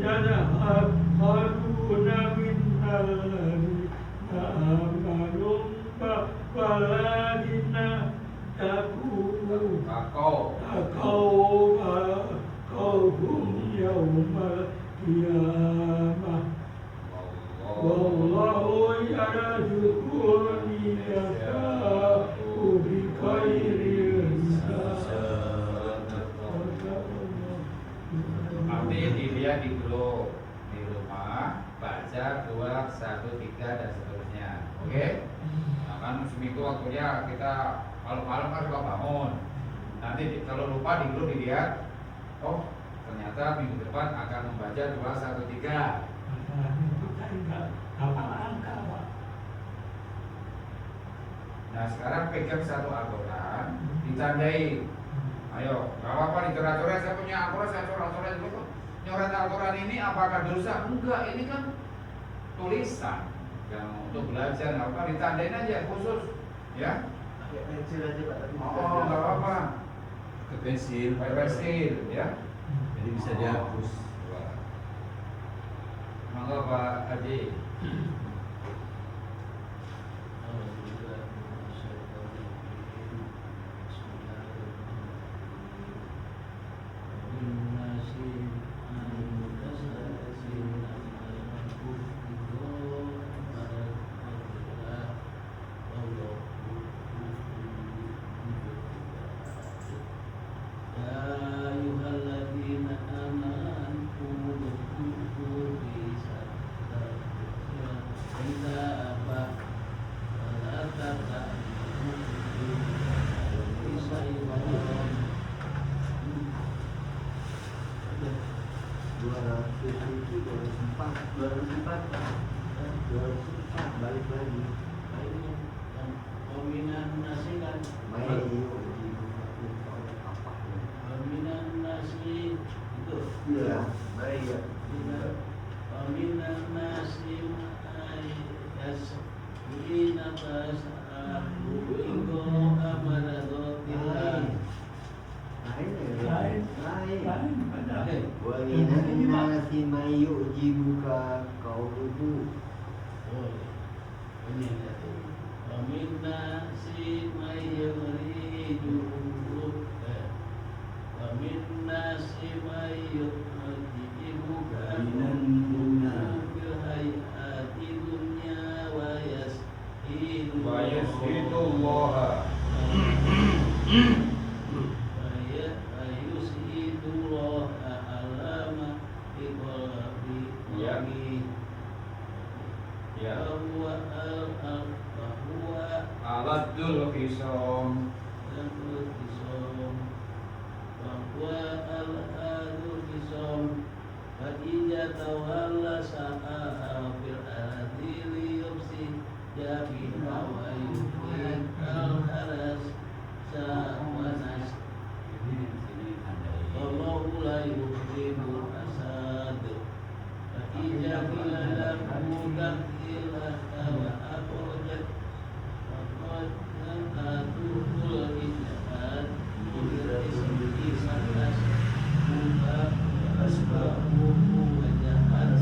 yajahaduna minnal ladina amanu waladina takawhum yawmal qiyamah. Wallahu yarzuqu man yasha'u bighairi hisab. Nanti dilihat di dulu di rumah, baca 2, 1, 3 dan seterusnya. Oke? Nah, kan seminggu waktunya kita malam-malam kan suka bangun. Nanti kalau lupa di dulu dilihat. Oh, ternyata minggu depan akan membaca 2, 1, 3. Nah sekarang pegang satu Al-Quran, ditandai. Ayo, gak apa-apa dicoret-coret, saya punya Al-Quran, saya coret-coret dulu. Nyoret Al-Quran ini apakah dosa? Enggak, ini kan tulisan yang untuk belajar, gak apa-apa, ditandain aja khusus. Ya? Pakai pensil aja Pak. Tapi Oh, gak apa-apa. Ke pensil. Pakai pensil, ya. Jadi bisa dihapus. Mangga Pak Haji. Balik lagi. Peminan nasi kan. Peminan nasi itu. Iya, baik ya. Peminan nasi ayas ini nafas aku amaradotillah. Lain. Wa minan nasi may yu'jibuka qawluhu. Ini Pemina si mayuridu Pemina si mayuridu Bilhayati dunya wa Wayashidullah. Yus'idullah alama Iqalabi Ya. Ya. Bahwa Aladul Khisom. bahwa al-adu bisom Fa'ija tawalla sa'a fil ardi liyubsi Jabiha wa yukin al-haras Sa'wanas Wallahu la yuhibul asad Fa'ija kilalahu dakhilah wa akhojat Atukul ija'ad Ismi sanas Mubah Asbahuhu Wajahat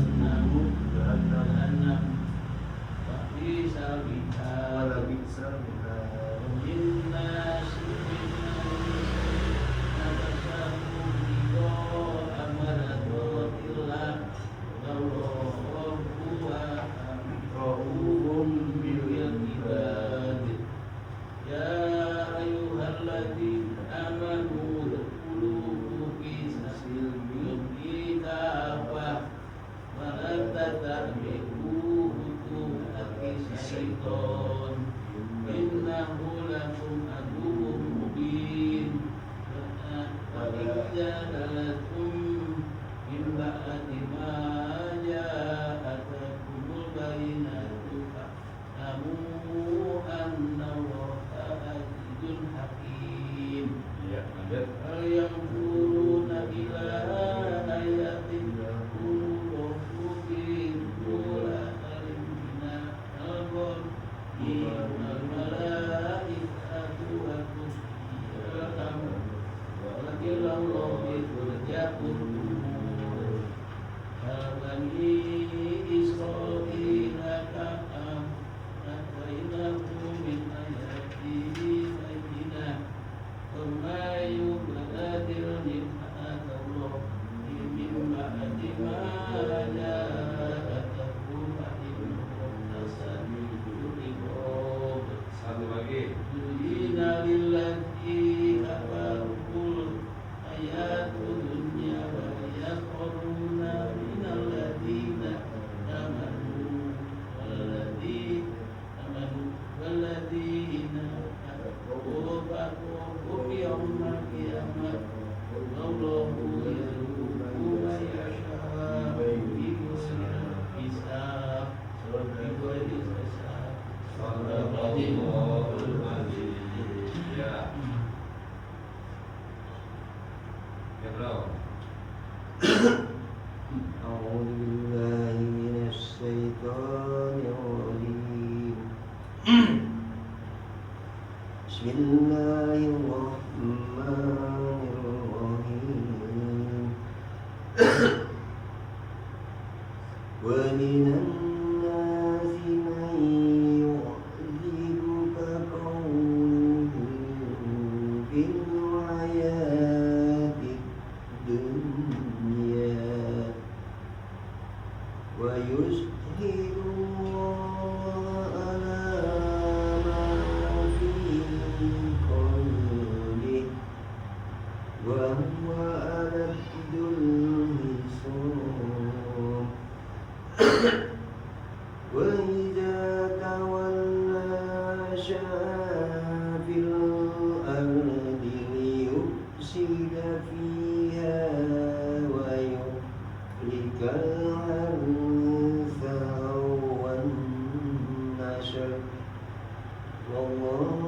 Bismillahirrahmanirrahim. ومن الناس من يعجبك قوله في الحياة الدنيا ويشهد الله على ما في قلبه وهو ألد الخصام وإذا تولى سعى في الأرض ليفسد فيها ويهلك الحرث والنسل والله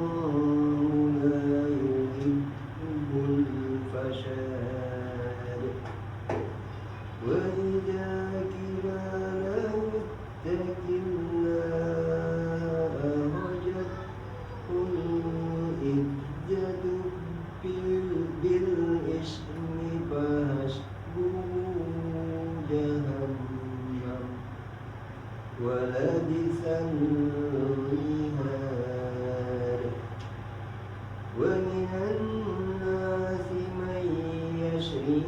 لا يحب الفساد وإذا قيل له اتق الله أخرجته العزة بالإثم فحسبه جهنم ولبئس المهاد ومن الناس من يشري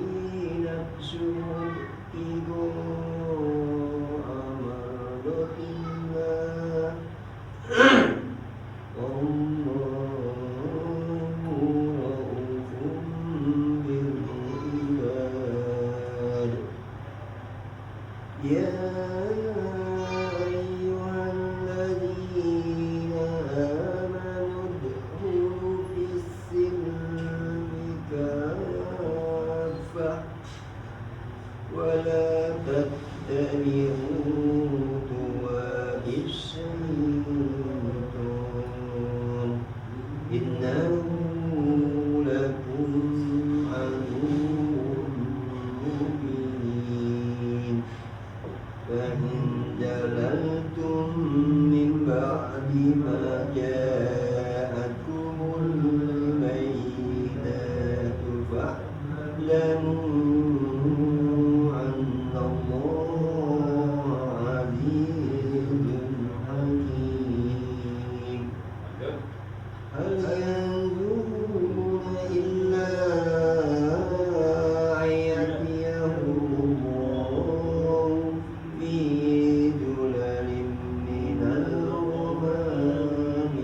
نفسه ابتغاء مرضات الله والله رؤوف بالعباد يا أيها الذين آمنوا ادخلوا في السلم كافة ولا تتبعوا خطوات الشيطان إنه لكم عدو مبين فإن زللتم من بعد ما جاءتكم البينات فاعلموا أن الله عزيز حكيم هل ينظرون إلا أن يأتيهم الله في ظلل من الغمام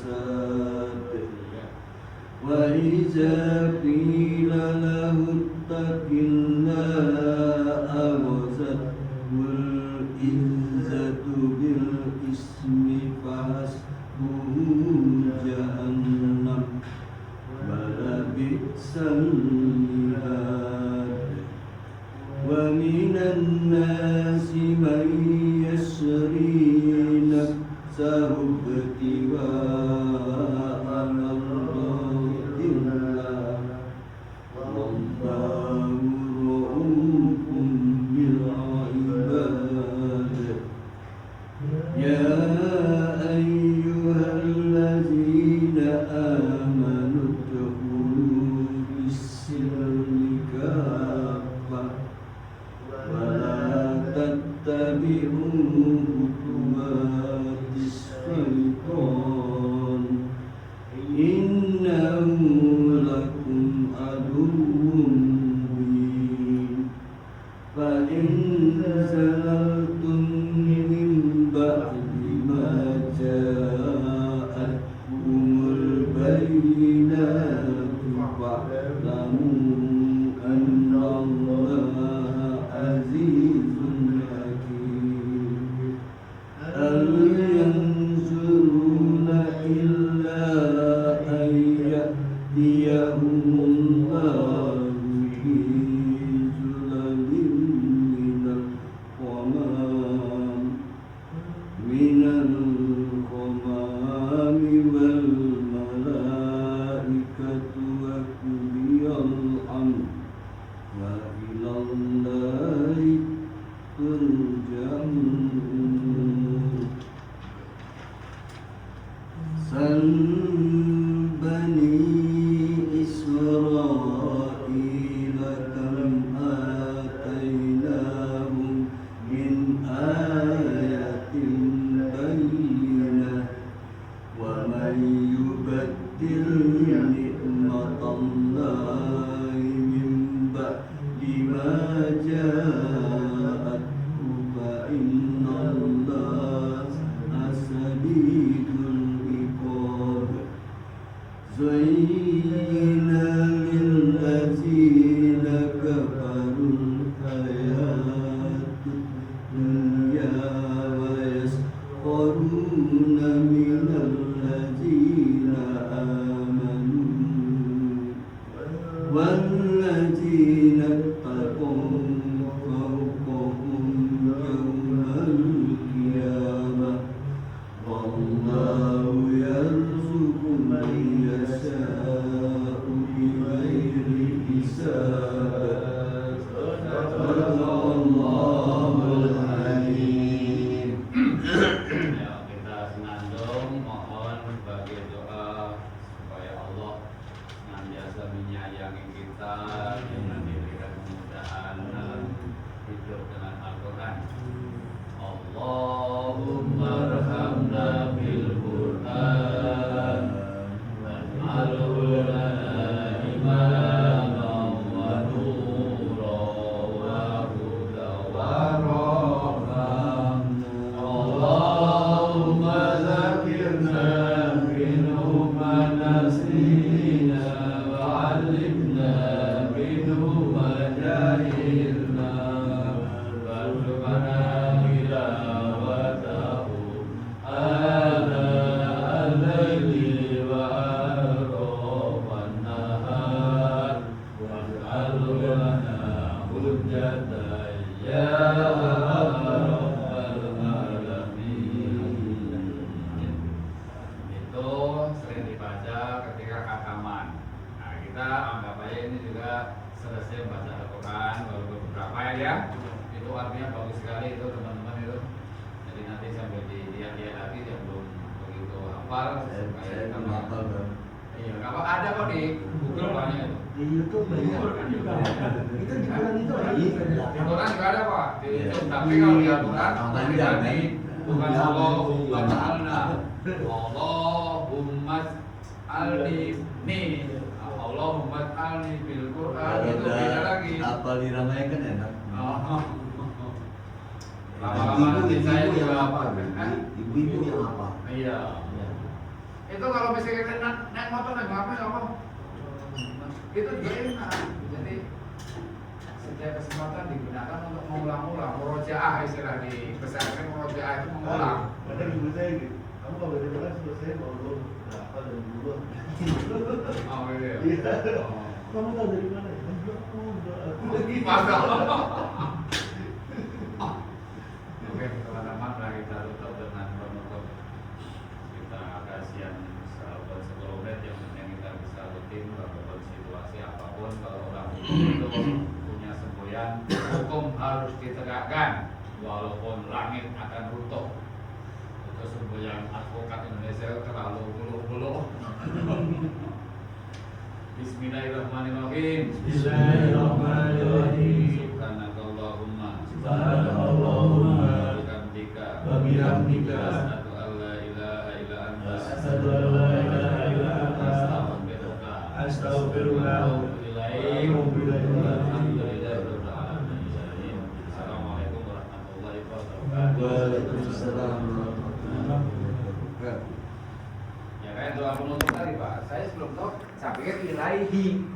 فساد وإذا قيل له اتق الله أخذته العزة بالإثم فحسبه جهنم ولبئس المهاد ومن الناس من يشري نفسه ابتغاء مرضات الله والله رؤوف بالعباد يا أيها الذين آمنوا ادخلوا في السلم كافة ولا تتبعوا خطوات الشيطان إنه لكم عدو مبين فإن زللتم من بعد ما جاءتكم البينات فاعلموا أن الله عزيز حكيم هل ينظرون إلا أن يأتيهم الله في ظلل من الغمام والملائكة وقضي الأمر وإلى الله ترجع الأمور سل بني إسرائيل كم آتيناهم من آية بينة ومن يبدل نعمة الله من بعد ما جاءته فإن الله شديد العقاب زين للذين كفروا الحياة الدنيا ويسخرون من الذين آمنوا والذين اتقوا فوقهم يوم القيامة والله يرزق من يشاء بغير حساب صدق الله العليم. Ya, kita senandung mohon bagi doa supaya Allah senantiasa menyayangi kita dengan diberikan kemudahan dalam hidup dengan Al-Quran. Allahumma arhamna bil Quran waj'alhu lana imaman wa nuran wa hudan wa rahmah. Allahumma zakirna minhu ma nasina wa 'allimna minhu ma jahilna warzuqna tilawatahu ana al-laili wa atrafan nahar waj'alhu lana hujjatan ya rabbal alamin. Itu sering dibaca ketika khataman. Nah, kita anggap aja ini juga selesai membaca Al-Quran walaupun beberapa ya. Itu artinya bagus sekali itu teman-teman itu. Jadi nanti sambil dilihat-lihat lagi yang belum begitu hafal Saya supaya belum tambah. hafal, Bang. Iya, nggak apa ada kok di Google banyak itu. Di YouTube banyak. Itu di Quran itu ada. Di Quran juga ada Pak di Iya. YouTube. Tapi kalau di Al-Quran Panjang, tadi kan? bukan Iya, Allahumma iya. ta'alna Allahumma alni nih Allahumma alni bil Quran Kalau itu beda lagi. apa diramaikan enak. Oh. Lama-lama nanti saya juga apa? Ibu-ibu yang apa? Iya. Itu kalau misalnya naik motor naik apa apa? Itu juga enak. Jadi setiap kesempatan digunakan untuk mengulang-ulang, murojaah istilah di pesantren, murojaah itu mengulang. Kadang ibu saya gitu, kamu kalau baca Quran selesai mau lu berapa dan dulu. Oh iya. Iya. Oh. Kamu tahu dari mana ya? Aku lagi. Padahal. Oke, teman-teman, mari kita tutup dengan penutup. Kita kasihan sahabat 10 menit yang penting kita bisa rutin walaupun situasi apapun. Kalau orang hukum itu punya semboyan, hukum harus ditegakkan walaupun langit akan runtuh. Itu semboyan advokat Indonesia terlalu bulu-bulu. Bismillahirrahmanirrahim. Bismillahirrahmanirrahim. Subhanakallahumma Subhanakallahumma wa bihamdika Asyhadu asyhadu an la ilaha illa anta an la ilaha illa anta astaghfiruka astaghfiruka wa atubu ilaik. Rabbil alamin. Alhamdulillahirabbil alamin. Assalamualaikum warahmatullahi wabarakatuh. Waalaikumsalam warahmatullahi wabarakatuh. Ya kayak doa penutup tadi Pak, saya sebelum tahu saya pikir ilahi